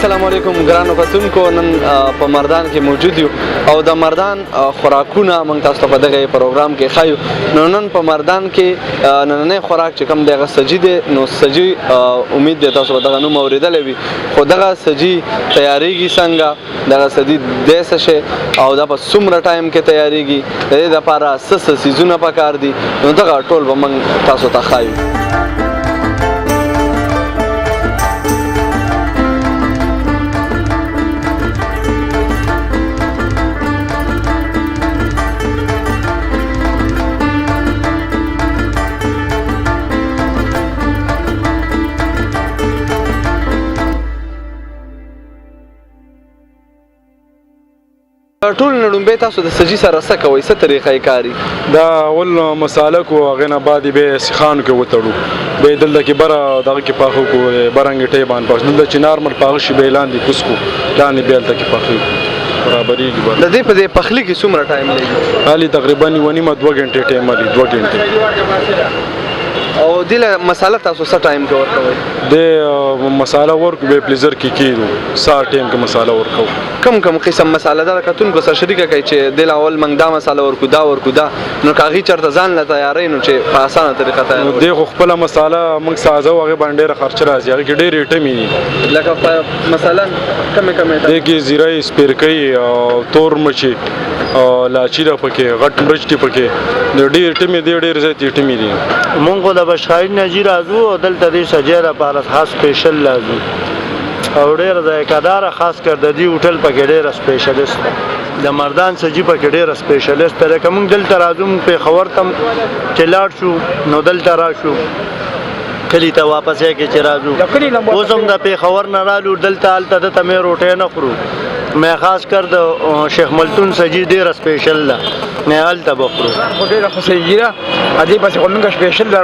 السلام علیکم ګرانو کتونکو. نن په مردان کې موجود یو او د مردان خوراکونه موږ تاسو ته په دغه پروګرام کې ښایو. نو نن په مردان کې نننی خوراک چې کوم دی هغه سجي دی. نو سجي امید دی تاسو به دغه نوم اورېدلی وي، خو دغه سجي تیارېږي څنګه، دغه سجي دی څه شی او دا په څومره ټایم کې تیارېږي، د دې دپاره څه څه څیزونه پکار دي، نو دغه ټول به موږ تاسو ته ښایو. ټول نړومبې تاسو د سجي سره څه کوئ، څه طریقه یې کاري؟ دا اول مساله کو هغې نه بعد یې بیا سیخانو کې وتړو، بیا یې دلته کې بره دغه کې پاخه کړو، بره انګېټۍ باندې پاخه دلته چې نارمل پاخه شي بیا یې لاندې کوز کړو، لاندې بیا هلته کې پاخه برابرېږي. د دې په دې پخلي کې څومره ټایم لګي؟ حالي تقریبا 1.5 2 غنټې ټایم لري، 2 غنټې. او دې له مساله تاسو څه ټایم کې ورکوئ؟ د مساله ورکو بیا پلیزر کې کېږو، ساعت ټایم کې مساله ورکو. کم کم قسم مساله دا کتونکو سره شریکه کوي چې دې اول موږ دا مساله ورکو دا ورکو دا، نو که هغې چېرته ځان له تیاروي نو چې په اسانه طریقه تیاروي. نو دې خو خپله مساله موږ سازه و، هغې باندې ډېره خرچه راځي، هغې کې ډېرې ایټمې دي. لکه مثلا کمې کمې دې کې زیرې، سپیرکۍ او تور مرچې او لاچي ده پکې، غټ مرچ دي پکې، ډېرې ایټمې دي، ډېرې زیاتې ایټمې دي. مونږ خو د بشخاري نه جي راځو او دلته دې سجی لپاره خاص سپیشل راځو او ډېر ذایقه‌داره، خاص کر د دې هوټل پکې ډېره سپیشلیست ده، د مردان سجي پکې ډېره سپیشلیست ده. لکه مونږ دلته راځو، مونږ پېښور ته چې لاړ شو نو دلته راشو، کلي ته واپس یې کې چې راځو، اوس هم د پېښور نه رالو دلته، هلته دته مې روټۍ نه خورو، مې خاص کر د شیخ ملتون سجي ډېره سپیشل ده، مې هلته به خورو. خو ډېره خوښېږي ده، دې پسې خو موږ سپیشل د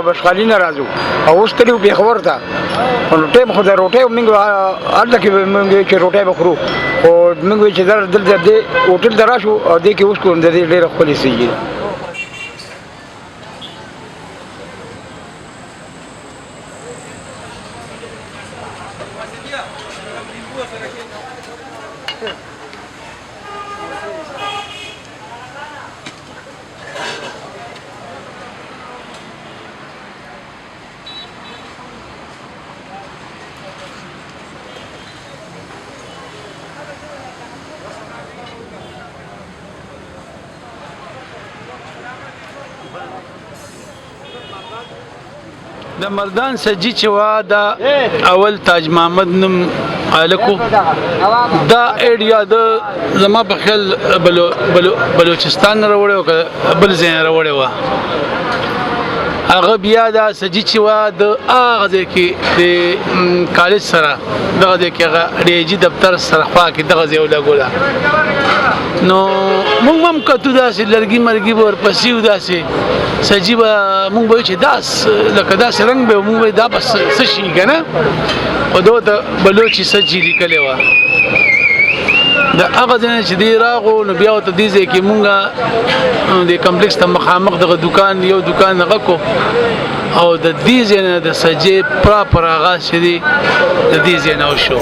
بشخالي نه راځو او اوس تللي پېښور ته، روټۍ خو د روټۍ موږ هلته کې موږ چې روټۍ به خورو، خو موږ وایو چې دلته دې هوټل ته راشو او دې کې اوس کوو، د دې ډېره ښکلې سجي ده. د مردان سجي چې وا دا اول تاج محمد نوم هلکو، دا ایډیا د زما په خیال بلوچستان نه راوړی و که بل ځای نه راوړی وه. هغه بیا دا سجي چې وا د هغه ځای کې د کالج سره دغه ځای کې هغه ډیجي دفتر سره خوا کې دغه ځای ولګوله، نو موږ هم کتو داسې لرګي مرګي به ورپسې و، داسې سجي به موږ به وایو چې داس لکه داسې رنګ به موږ به دا به څه شي که نه، خو دا د بلوچي سجي لیکلې وه. د هغه ځای نه چې دی راغو نو بیا ورته دې ځای کې مونږ د کمپلیکس ته مخامخ دغه دوکان یو دوکان هغه کو او د دې ځای نه د سجي پراپر آغاز چې دی د دې ځای نه وشو.